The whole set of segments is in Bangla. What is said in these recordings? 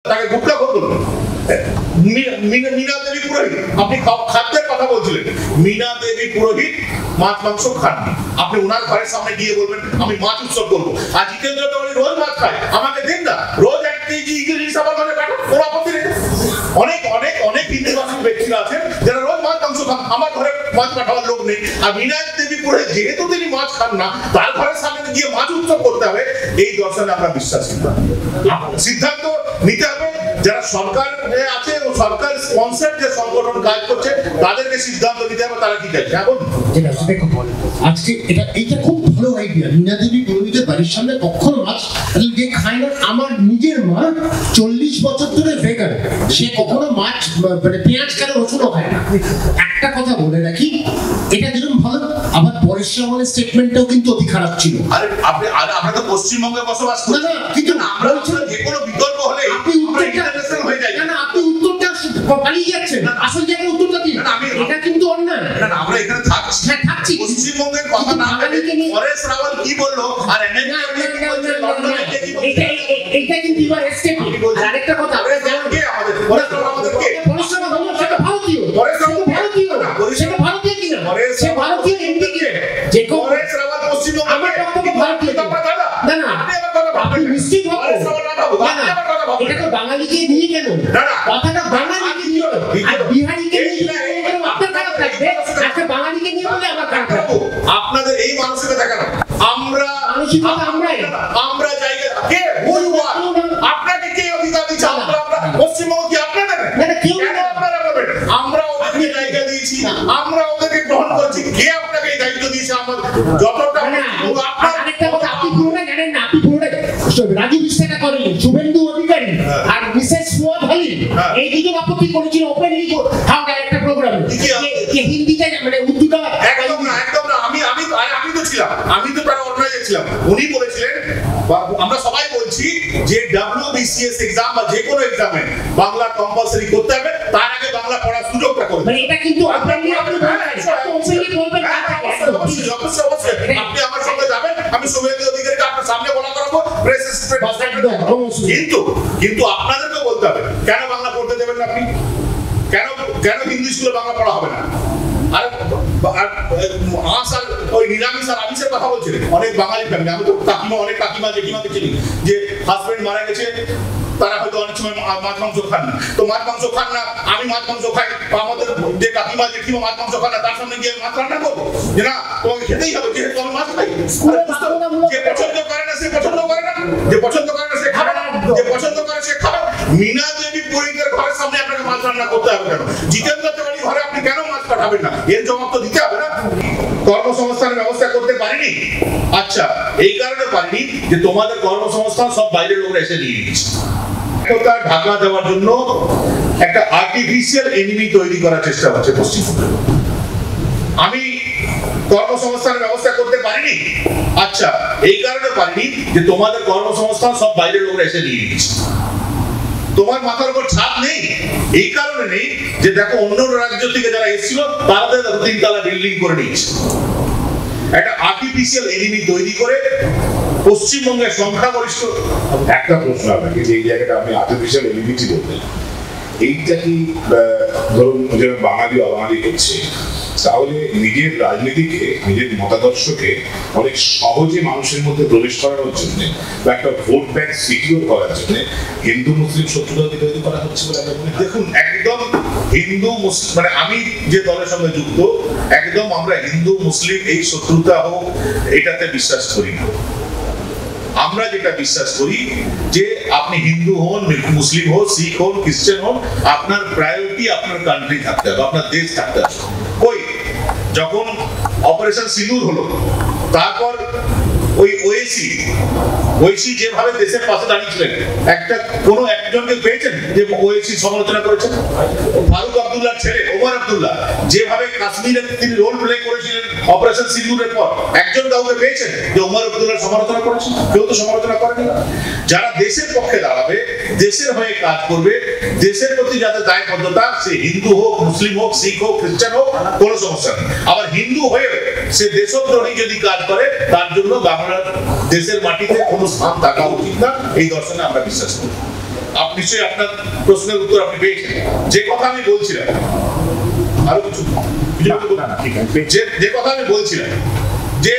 তাকে গুপ্তা করুন। মীনা দেবী পুরোহিত, আপনি খাদ্যের কথা বলছিলেন, মীনা দেবী পুরোহিত মাছ মাংস খাননি, আপনি ওনার ঘরের সামনে গিয়ে বলবেন আমি মাছ উৎসব করবো। আর জিতেন্দ্র তেওয়ারি রোজ মাছ খায়, আমাকে দিন না, রোজ 1 কেজি ইলিশ আমার ঘরে পাঠান, কোনো আপত্তি নেই। অনেক অনেক অনেক হিন্দু ভাষী ব্যক্তিরা আছেন যারা রোজ মাছ মাংস খান, আমার ঘরে মাছ পাঠাবার লোক নেই। আর মীনা দেবী পুরোহিত যেহেতু তিনি মাছ খান না, তার ঘরের সামনে গিয়ে মাছ উৎসব করতে হবে, এই দর্শনে আমরা বিশ্বাস করি। সিদ্ধান্ত নিতে হবে যারা সরকার আছে ও সরকার স্পন্সর যে সংগঠন কাজ করছে তাদেরকে সিদ্ধান্ত নিতে হবে তারা কি চাইছে। এখন আজকে এটা খুব ভালো আইডিয়া। মীনা দেবী পুরোহিতের বাড়ির সামনে কখনো মাছ যে খায় না। আমার নিজের মা 40 বছর ধরে ভেগান, সে কখনো মাছ মানে পেঁয়াজ কেন রসুনও খায় না। একটা কথা বলে রাখি, এটা যেরকম ভালো, আবার পরেশ রাওয়ালের স্টেটমেন্টটাও কিন্তু অতি খারাপ ছিল। আরে আমরা তো পশ্চিমবঙ্গে বসবাস করি না, কিন্তু আমরা যে কোনো বিকল্প হলে আপনি ইন্টারন্যাশনাল হয়ে যাই। না, আপনি উত্তরটা পালিয়ে যাচ্ছেন, আসল জায়গায় উত্তরটা দিন। এটা কিন্তু অন্যায়। না, আমরা এখানে থাকছি। হ্যাঁ, থাকছি। পশ্চিমবঙ্গের কথা না বলে পরেশ রাওয়াল কি বললো আর এটা কিন্তু এবার এসকে আরেকটা কথা কে আমাদের পরেশ রাওয়াল আমাদের কে? পরেশ রাওয়াল হলো সেটা ভারতীয়, পরেশ রাওয়াল ভারতীয়, সেটা ভারতীয় কিনা, সে ভারতীয় এমপি কে যে পরেশ রাওয়াল পশ্চিমবঙ্গ আমার বক্তব্য ভারতীয়। না না, আপনি নিশ্চিত হবেন না, এটা তো বাঙালিকে নিয়ে কেন, কথাটা বাঙালিকে নিয়ে, আর বিহারিকে নিয়ে আপনার খারাপ লাগবে, আজকে বাঙালিকে নিয়ে বলে আমার খারাপ লাগবে। আপনাদের এই মানসিকতা দেখানো মানসিকতা আমরা জায়গা কে আপনাকে কে অধিকার দিচ্ছে? আমরা পশ্চিমবঙ্গ কি আপনাদের কেন আপনারা বলবেন আমরা ওদেরকে জায়গা দিয়েছি, আমরা ওদেরকে গ্রহণ করছি, কে আপনাকে এই দায়িত্ব দিয়েছে? আমাদের যতটা আপনার আরেকটা কথা, আপনি পুরোটা জানেন না, আপনি পুরোটা রাজু বিশ্বাসটা করেন, শুভেন্দু অধিকারী আর মিসেস ফুয়াদ হালিম এই দুজন আপত্তি করেছিল ওপেনলি একটা প্রোগ্রামে যে হিন্দিটা মানে উর্দুটা একদম না, একদম না। আমি তো ছিলাম, আমি তো প্রায় অর্গানাইজার ছিলাম। উনি বলেছিলেন, আমরা সবাই বলছি যে WBCS এক্সাম বা যে কোনো এক্সামে বাংলা কম্পালসরি করতে হবে, তার আগে বাংলা পড়ার সুযোগটা করে মানে এটা কিন্তু ওপেনলি আপনি বলবেন আপনি আমার সঙ্গে যাবেন, আমি শুভেন্দু অধিকারীকে আপনার সামনে বলা করাবো, কিন্তু আপনাদেরকে বলতে হবে কেন বাংলা পড়তে দেবেন না আপনি, কেন হিন্দি স্কুলে বাংলা পড়া হবে না? আর ওই নিরামিষ আর আমিষের কথা বলছিলেন অনেক বাঙালি ফ্যামিলি, আমি তো অনেক কাকিমা জেঠিমাকে চিনি যে হাজবেন্ড মারা গেছে, তারা হয়তো অনেক সময় মাছ মাংস খান না, তো মাছ মাংস খান না, আমি মাছ মাংস খাই, আমাদের যে কাকিমা জেঠিমা মাছ মাংস খান না, তার সামনে গিয়ে মাছ রান্না করবো যে না তোমাকে খেতেই হবে যেহেতু আমি মাছ খাই। যে পছন্দ করে না সে পছন্দ করে না, যে পছন্দ করে না সে খাবে না, যে পছন্দ করে সে খাবে। মীনা দেবী পুরোহিতের ঘরের সামনে আপনাকে মাছ রান্না করতে হবে কেন? জিতেন্দ্র তেওয়ারি ঘরে আপনি কেন মাছ পাঠাবেন না? এর জবাব তো দিতে হবে না। কর্মসংস্থানের ব্যবস্থা করতে পারিনি, আচ্ছা এই কারণে পারিনি যে তোমাদের কর্মসংস্থান সব বাইরের লোকরা এসে নিয়ে নিচ্ছে। ঢাকা দেওয়ার জন্য একটা আর্টিফিশিয়াল এনিমি তৈরি করার চেষ্টা হচ্ছে পশ্চিমবঙ্গে। আমি কর্মসংস্থানের ব্যবস্থা করতে পারিনি, আচ্ছা এই কারণে পারিনি যে তোমাদের কর্মসংস্থান সব বাইরের লোকরা এসে নিয়ে নিচ্ছে। তোমার মাথার উপর ছাদ নেই, এই কারণে নেই যে দেখো অন্য রাজ্য থেকে যারা এসেছিল তারা দেখো 3 তলা বিল্ডিং করে নিয়েছে। একটা আর্টিফিশিয়াল এনিমি তৈরি করে পশ্চিমবঙ্গের সংখ্যাগরিষ্ঠ। একটা প্রশ্ন আপনাকে, যে এই জায়গাটা আপনি আর্টিফিশিয়াল এনিমিটি বললেন, এইটা কি ধরুন যে বাঙালি অবাঙালি করছে, তাহলে নিজের রাজনীতিকে নিজের মতাদর্শকে অনেক সহজে মানুষের মধ্যে প্রবেশ করানোর জন্য বা একটা ভোট ব্যাংক সিকিউর করার জন্য হিন্দু মুসলিম শত্রুতাকে তৈরি করা হচ্ছে বলে আপনার মনে হয়? দেখুন, একদম হিন্দু মুসলিম মানে আমি যে দলের সঙ্গে যুক্ত, একদম আমরা হিন্দু মুসলিম এই শত্রুতা হোক এটাতে বিশ্বাস করি না। আমরা যেটা বিশ্বাস করি যে আপনি হিন্দু হন, মুসলিম হন, শিখ হন, খ্রিস্টান হন, আপনার প্রায়োরিটি আপনার কান্ট্রি থাকতে হবে, আপনার দেশ থাকতে হবে। কই যখন অপারেশন সিঁদুর হলো, তারপর ওই ওয়েসি যেভাবে দেশের পাশে দাঁড়িয়েছিলেন, কোনো একজনকে পেয়েছেন যে ওয়েসি সমালোচনা করেছেন? ফারুক আব্দুল্লাহর ছেলে ওমর আব্দুল্লাহ যেভাবে কাশ্মীরে তিনি রোল প্লে করেছিলেন অপারেশন সিঁদুরের পর, একজন কাউকে পেয়েছেন যে ওমর আব্দুল্লাহর সমালোচনা করেছেন? কেউ তো সমালোচনা করেনি। যারা দেশের পক্ষে দাঁড়াবে, দেশের হয়ে কাজ করবে, দেশের প্রতি যাতে দায়বদ্ধতা, সে হিন্দু হোক, মুসলিম হোক, শিখ হোক, খ্রিস্টান হোক, কোনো সমস্যা নেই। আবার হিন্দু হয়ে সে দেশদ্রোহী যদি কাজ করে, তার জন্য বাংলার দেশের মাটিতে কোনো স্থান থাকা উচিত না, এই দর্শনে আমরা বিশ্বাস করি। আপনি নিশ্চয়ই আপনার প্রশ্নের উত্তর আপনি পেয়েছেন। যে কথা আমি বলছিলাম, আরো কিছু যে কথা আমি বলছিলাম, যে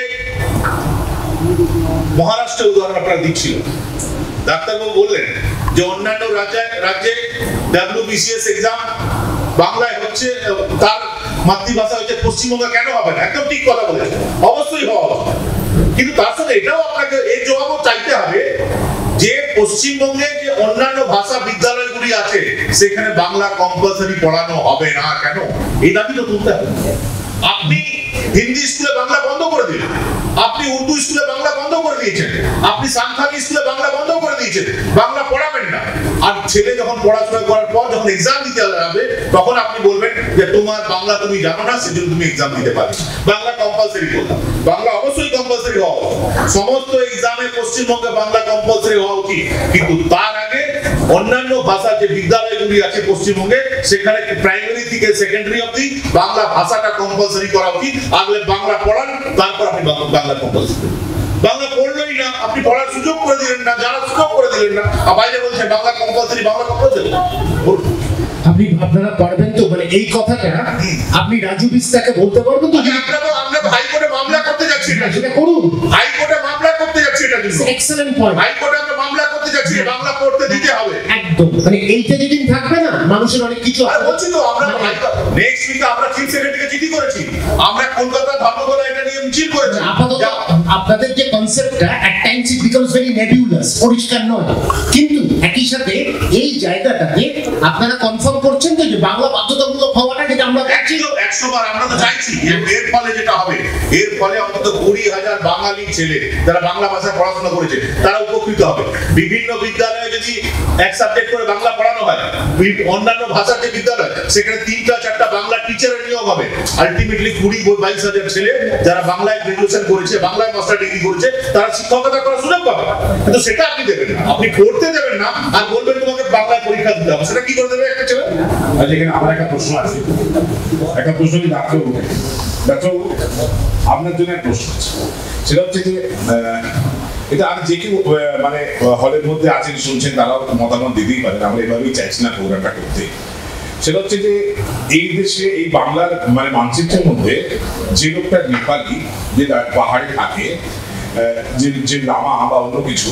মহারাষ্ট্রের উদাহরণ আপনারা দিচ্ছিলেন, ডাক্তারবাবু বললেন যে অন্যান্য রাজ্যে WBCS এক্সাম বাংলায় হচ্ছে, তার মাতৃভাষা হচ্ছে, পশ্চিমবঙ্গে কেন হবে না? একদম ঠিক কথা বলেছেন, অবশ্যই হওয়া উচিত। কিন্তু তার সাথে এটাও আপনাকে এই জবাবও চাইতে হবে যে পশ্চিমবঙ্গে যে অন্যান্য ভাষা বিদ্যালয়গুলি আছে সেখানে বাংলা কম্পালসারি পড়ানো হবে না কেন? এই দাবি তো তুলতে হবে। আপনি হিন্দি স্কুলে বাংলা বন্ধ করে দিলেন, আপনি উর্দু স্কুলে বাংলা বন্ধ করে দিয়েছেন, আপনি সান্থালি স্কুলে বাংলা বন্ধ করে দিয়েছেন, বাংলা পড়াবেন না। আর ছেলে যখন পড়াশোনা করার পর যখন এক্সাম দিতে হবে তখন আপনি বলবেন যে তোমার বাংলা তুমি জানো না, সেজন্য তুমি এক্সাম দিতে পারবে। বাংলা কম্পালসারি করলাম, বাংলা অবশ্যই কম্পালসারি হওয়া উচিত, সমস্ত এক্সামে পশ্চিমবঙ্গে বাংলা কম্পালসারি হওয়া উচিত। কিন্তু তার আগে অন্যান্য ভাষার যে বিদ্যালয়গুলি আছে পশ্চিমবঙ্গে সেখানে প্রাইমারি থেকে সেকেন্ডারি অবধি বাংলা ভাষাটা কম্পালসারি করা উচিত। আগে বাংলা পড়ান, তারপর আপনি বাংলা কম্পালসারি। বাংলা পড়লেই না, আপনি পড়ার সুযোগ করে দিলেন না, জানার সুযোগ করে দিলেন না, আর বাইরে বলছেন বাংলা কম্পালসারি, বাংলা কম্পালসারি। আপনারা পারবেন তো, মানে এই কথাটা আপনি রাজু বিস্তাকে বলতে পারবেন তো? আমরা হাইকোর্টে মামলা করতে যাচ্ছি, সেটা করুন। হাইকোর্টে মামলা করতে যাচ্ছি, এটা জন্য এক্সেলেন্ট পয়েন্ট। হাইকোর্টে আমরা মামলা করতে যাচ্ছি, বাংলা পড়তে দিতে হবে একদম। মানে এইটা যেদিন থাকবে না, মানুষের অনেক কিছু আর বলছি তো, আমরা নেক্সট উইকে আমরা চিফ সেক্রেটারিকে চিঠি করেছি, আমরা কলকাতা ধর্মতলা এটা নিয়ে মিছিল করেছি। আপাতত আপনাদের যে কনসেপ্টটা at times it becomes very nebulous, পরিষ্কার নয়, কিন্তু একই সাথে এই জায়গাটাতে আপনারা কনফার্ম করছেন তো যে বাংলা বাধ্যতামূলক হওয়াটা, যেটা আমরা 100 বার আমরা তো চাইছি। এর ফলে যেটা হবে, এর ফলে অন্তত 20,000 বাঙালি ছেলে যারা বাংলা ভাষায় পড়াশোনা করেছে তারা উপকৃত হবে। বিভিন্ন বিদ্যালয়ে যদি এক সাবজেক্ট করে বাংলা পড়ানো হয়, অন্যান্য ভাষার যে বিদ্যালয় সেখানে 3-4টা বাংলা টিচারের নিয়োগ হবে। আলটিমেটলি 20-22,000 ছেলে যারা বাংলায় গ্রাজুয়েশন করেছে, বাংলায় মাস্টার ডিগ্রি করেছে, তারা শিক্ষকতা করার সুযোগ পাবে। কিন্তু সেটা আপনি দেবেন না, আপনি পড়তে দেবেন না, আর বলবেন তোমাকে বাংলায় পরীক্ষা দিতে হবে। সেটা কি করে দেবে একটা ছেলে? এখানে আমার একটা প্রশ্ন আছে, একটা প্রশ্ন কি ডাক্তারবাবু, আপনার জন্য একটা প্রশ্ন আছে। সেটা হচ্ছে যে এটা আমি যে কেউ মানে হলের মধ্যে আছেন শুনছেন তারাও মতামত দিতেই পারেন, আমরা এভাবেই চাইছি না প্রোগ্রামটা করতে। সেটা হচ্ছে যে এই দেশে এই বাংলার মানে মানচিত্রের মধ্যে যে লোকটা নেপালি, যে পাহাড়ে থাকে, যে লামা বা অন্য কিছু,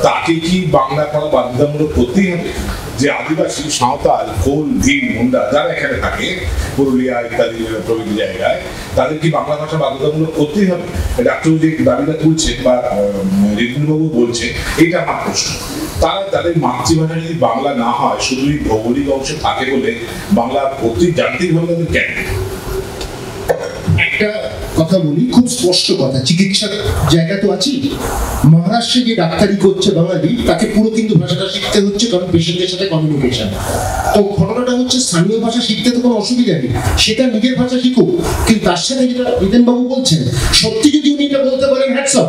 তাকে কি বাংলা পড়া বাধ্যতামূলক করতেই হবে? যে আদিবাসী, সাঁওতাল, কোল, ভীম, মুন্ডা যারা এখানে থাকে পুরুলিয়া ইত্যাদি প্রভৃতি জায়গায়, তাদের কি বাংলা ভাষা বাধ্যতামূলক করতেই হবে? ডাক্তারবাবু যে দাবিটা তুলছেন বা রিপুনবাবু বলছেন, এইটা আমার প্রশ্ন। তারা তাদের মাতৃভাষা যদি বাংলা না হয়, শুধুই ভৌগোলিক অংশে থাকে বলে বাংলা প্রতি যান্ত্রিকভাবে তাদের কেন? একটা কথা বলি, খুব স্পষ্ট কথা, চিকিৎসার জায়গা তো আছে। মহারাষ্ট্রে যে ডাক্তারি করছে বাঙালি, তাকে পুরো কিন্তু ভাষাটা শিখতে হচ্ছে, কারণ পেশেন্টের সাথে কমিউনিকেশন। তো ঘটনাটা হচ্ছে স্থানীয় ভাষা শিখতে তো কোনো অসুবিধা নেই, সেটা নিজের ভাষা শিখুক। কিন্তু তার সাথে যেটা রিতেনবাবু বলছেন, সত্যি যদি উনি এটা বলতে পারেন হ্যাটস অফ,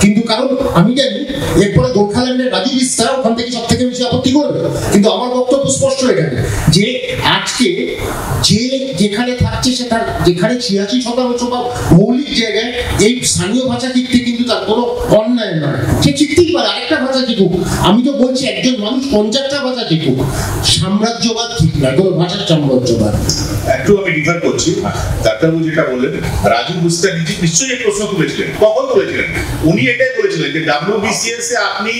কিন্তু কারণ আমি জানি এরপরে গোর্খাল্যান্ডের রাজু বিস্তার ওখান থেকে সব থেকে বেশি আপত্তি করবে। কিন্তু আমার বক্তব্য স্পষ্ট এখানে, যে আজকে যে যেখানে থাকছে সে তার যেখানে 86% বা মৌলিক জায়গায় এই স্থানীয় ভাষা শিখতে কিন্তু তার কোনো অন্যায় নয়, সে শিখতেই পারে, আরেকটা ভাষা শিখুক। আমি তো বলছি একজন মানুষ 50টা ভাষা শিখুক, সাম্রাজ্যবাদ ঠিক না, কোনো ভাষার সাম্রাজ্যবাদ। একটু আমি ডিফার করছি, ডাক্তারবাবু যেটা বললেন, রাজু বুস্টার নিশ্চয়ই এই প্রশ্ন তুলেছিলেন। কখন তুলেছিলেন? উনি এটাই বলেছিলেন যে WBCS এ আপনি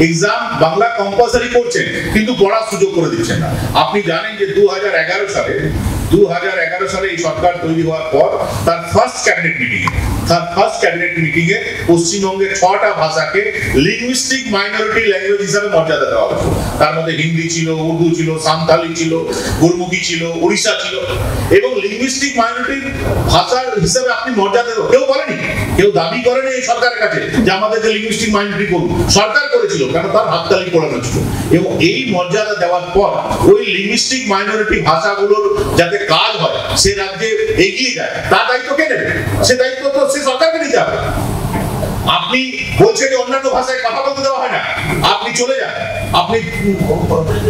এক্সাম বাংলা কম্পালসারি করছেন কিন্তু পড়ার সুযোগ করে দিচ্ছেন না। আপনি জানেন যে 2011 সালে এই সরকার তৈরি হওয়ার পর তার ফার্স্ট ক্যাবিনেট মিটিংয়ে পশ্চিমবঙ্গের 6টা ভাষাকে লিঙ্গুইস্টিক মাইনরিটি ল্যাঙ্গুয়েজ হিসাবে মর্যাদা দেওয়া হয়েছে। তার মধ্যে হিন্দি ছিল, উর্দু ছিল, সান্থালি ছিল, গুরমুখী ছিল, উড়িষ্যা ছিল। এবং লিঙ্গুইস্টিক মাইনরিটির ভাষার হিসাবে আপনি মর্যাদা দেবেন, কেউ বলেনি, কেউ দাবি করেনি এই সরকারের কাছে যে আমাদেরকে লিঙ্গুইস্টিক মাইনরিটি করুন। সরকার করেছিল, কারণ তার হাততালি পড়ানো ছিল। এবং এই মর্যাদা দেওয়ার পর ওই লিঙ্গুইস্টিক মাইনরিটি ভাষাগুলোর যাতে কাজ হয়, সে রাজ্যে এগিয়ে যায়, তার দায়িত্ব কে নেবে? সে দায়িত্ব তো সে সরকারকে নিতে হবে। আপনি বলছেন যে অন্যান্য ভাষায় কথা বলতে দেওয়া হয় না, আপনি চলে যান, আপনি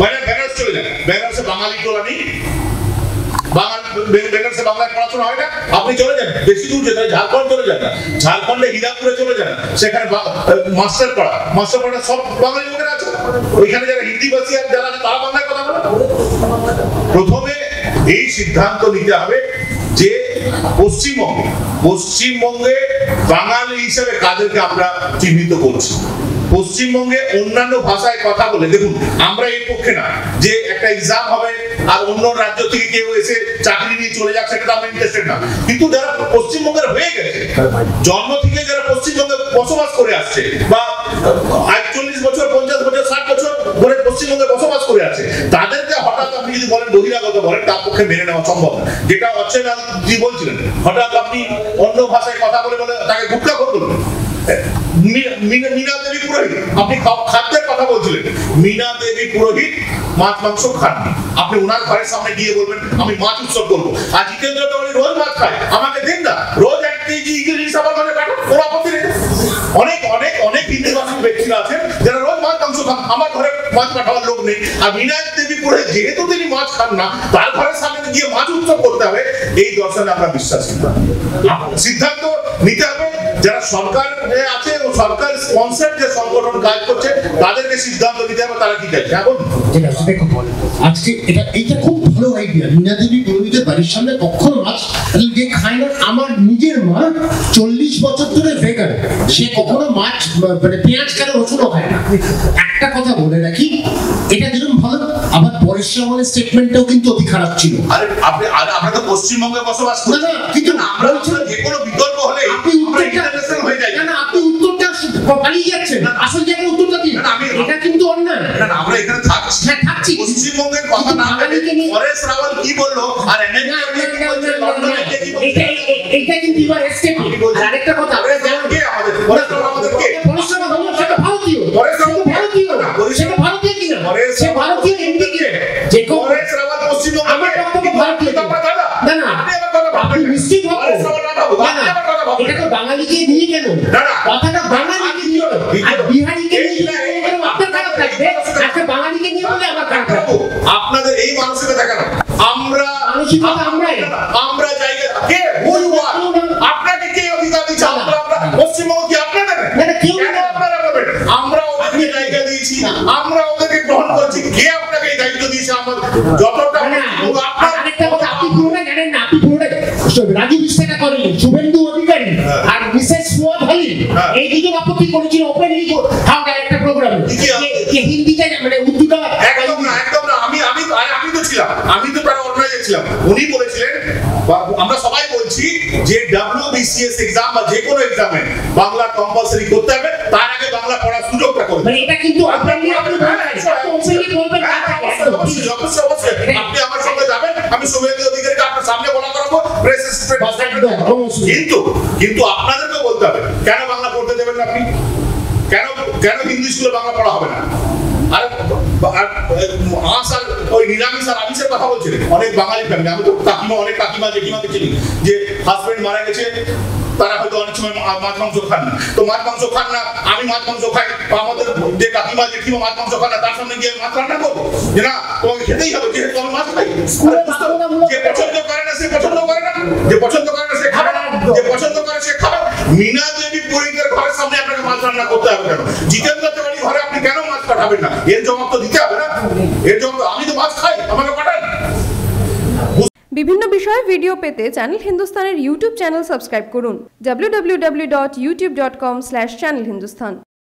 বেনারস চলে যান, বেনারসে বাঙালি টোলা নেই, বেনারসে বাংলায় পড়াশোনা হয় না, আপনি চলে যান, বেশি দূর যেতে ঝাড়খণ্ড চলে যান না, ঝাড়খণ্ডে হীরাপুরে চলে যান, সেখানে মাস্টার পড়া সব বাঙালি লোকেরা আছে। ওইখানে যারা হিন্দিভাষী আর যারা আছে তারা বাংলায় কথা বলে। প্রথমে এই সিদ্ধান্ত নিতে হবে যে পশ্চিমবঙ্গে বাঙালি হিসেবে কাদেরকে আমরা চিহ্নিত করছি। পশ্চিমবঙ্গে অন্যান্য ভাষায় কথা বলে, দেখুন আমরা এর পক্ষে না যে একটা এক্সাম হবে আর অন্য রাজ্য থেকে কেউ এসে চাকরি নিয়ে চলে যাচ্ছে, সেটা আমরা ইন্টারেস্টেড না। কিন্তু যারা পশ্চিমবঙ্গের হয়ে গেছে, জন্ম থেকে যারা পশ্চিমবঙ্গে বসবাস করে আসছে বা ৪৫ বছর ৫০ বছর ৬০ বছর ধরে পশ্চিমবঙ্গে বসবাস করে আছে, তাদেরকে হঠাৎ আপনি যদি বলেন বহিরাগত বলেন, তার পক্ষে মেনে নেওয়া সম্ভব না। যেটা অচ্ছেনাদি বলছিলেন, হঠাৎ আপনি অন্য ভাষায় কথা বলে তাকে গুটখাখোর করবেন। মীনা দেবী পুরোহিত, আপনি খাদ্যের কথা বলছিলেন, মীনা দেবী পুরোহিত মাছ মাংস খাননি, আপনি ওনার ঘরের সামনে গিয়ে বলবেন আমি মাছ উৎসব করবো। আর জিতেন্দ্র তেওয়ারি রোজ মাছ খায়, আমাকে দিন না, রোজ 1 কেজি ইলিশ আমার ঘরে পাঠান, কোনো আপত্তি নেই। অনেক হিন্দুভাষী ব্যক্তিরা আছেন যারা রোজ মাছ মাংস খান, আমার ঘরে মাছ পাঠাবার লোক নেই। আর মীনা দেবী পুরোহিত যেহেতু তিনি মাছ খান না, তার ঘরের সামনে গিয়ে মাছ উৎসব করতে হবে, এই দর্শনে আমরা বিশ্বাসী না। সিদ্ধান্ত নিতে হবে যারা সরকার আছে ও সরকার স্পন্সর যে সংগঠন কাজ করছে, তাদেরকে সিদ্ধান্ত নিতে হবে তারা কি চাইছে। এখন আজকে এইটা খুব ভালো আইডিয়া। মীনা দেবী পুরোহিতের বাড়ির সামনে কখনো মাছ যে খায় না। আমার নিজের মা 40 বছর ধরে ভেগান, সে কখনো মাছ মানে পেঁয়াজ কেন রসুনও খায় না। একটা কথা বলে রাখি, এটা যেরকম ভালো, আবার পরেশ রাওয়ালের স্টেটমেন্টটাও কিন্তু অতি খারাপ ছিল। আরে আমরা তো পশ্চিমবঙ্গে বসবাস করি না, কিন্তু আমরা যে কোনো বিকল্প হলে আপনি ইন্টারন্যাশনাল হয়ে যাই। না, আপনি উত্তরটা পালিয়ে যাচ্ছেন, আসল জায়গায় উত্তরটা দিন। এটা কিন্তু অন্যায়। না, আমরা এখানে থাকছি। হ্যাঁ, থাকছি। পশ্চিমবঙ্গের কথা না বলে পরেশ রাওয়াল কি বললো আর এটা কিন্তু এবার এসকেপ। আরেকটা কথা, পরেশ রাওয়াল কে আমাদের? পরেশ রাওয়াল আমাদের কে? পরেশ রাওয়াল হলো সেটা ভারতীয়। পরেশ রাওয়াল ভারতীয়। সেটা ভারতীয় কিনা? সে ভারতীয় এমপি কে? যে পরেশ রাওয়াল পশ্চিমবঙ্গে আমার বক্তব্য ভারতীয়। না, না, আপনি আমার কথা আপনি ভাববেন। নিশ্চিত ভাববেন। পরেশ রাওয়াল না ভাবুন, আপনি আমার কথা ভাববেন। এটা তো বাঙালিকে নিয়ে কেন? না, না, কথাটা বাঙালিকে নিয়ে। আর বিহারিকে নিয়ে আপনার খারাপ লাগবে, আজকে বাঙালিকে নিয়ে বলে আমার খারাপ লাগবে। আপনাদের এই মানসিকতা দেখানো আমরা জায়গা কে আপনাকে কে অধিকার দিচ্ছে? আমরা পশ্চিমবঙ্গ কি আপনাদের? কেন আপনারা বলবেন আমরা ওদেরকে জায়গা দিয়েছি, আমরা ওদেরকে গ্রহণ করছি, কে আপনাকে এই দায়িত্ব দিয়েছে? আমাদের যতটা আরেকটা কথা, আপনি পুরোটা জানেন না। আপনি পুরোটা রাজু বিশ্বাসটা করেন, শুভেন্দু অধিকারী আর মিসেস ফুয়াদ হালি এই দুজন আপত্তি করেছিল ওপেনলি হাওড়া একটা প্রোগ্রামে যে হিন্দিটা মানে উর্দুটা একদম না। আমি তো ছিলাম, আমি তো প্রায় অর্গানাইজার ছিলাম। উনি বলেছিলেন, আমরা সবাই বলছি যে WBCS এক্সাম বা যে কোনো এক্সামে বাংলা কম্পালসরি করতে হবে, তার আগে বাংলা পড়ার সুযোগটা করে। মানে এটা কিন্তু আপনি বলবেন আপনি আমার সঙ্গে যাবেন, আমি শুভেন্দু অধিকারীকে আপনার সামনে বলা করাবো, কিন্তু আপনাদেরকে বলতে হবে কেন বাংলা পড়তে দেবেন না আপনি? কেন হিন্দি স্কুলে বাংলা পড়া হবে না? আর ওই নিরামিষ আর আমিষের কথা বলছিলেন, অনেক বাঙালি ফ্যামিলি, আমি তো অনেক কাকিমা জেঠিমাকে চিনি যে হাজবেন্ড মারা গেছে, তারা হয়তো অনেক সময় মাছ মাংস খান না। তো মাছ মাংস খান না, আমি মাছ মাংস খাই, আমাদের যে কাকিমা জেঠিমা মাছ মাংস খান না, তার সামনে গিয়ে মাছ রান্না করবো যে না তোমাকে খেতেই হবে, যেহেতু আমি মাছ খাই। যে পছন্দ করে না সে পছন্দ করে না, যে পছন্দ করে না সে খাবে না, যে পছন্দ করে সে খাবে। মীনা দেবী পুরোহিতের ঘরের সামনে আপনাকে মাছ রান্না করতে হবে কেন? জিতেন্দ্র তেওয়ারি ঘরে আপনি কেন মাছ পাঠাবেন না? এর জবাব তো দিতে হবে না। এর জবাব আমি তো মাছ খাই, আমাকে পাঠান। বিভিন্ন বিষয়ে ভিডিও পেতে চ্যানেল হিন্দুস্তানের ইউটিউব চ্যানেল সাবস্ক্রাইব করুন www.youtube.com/channelhindustan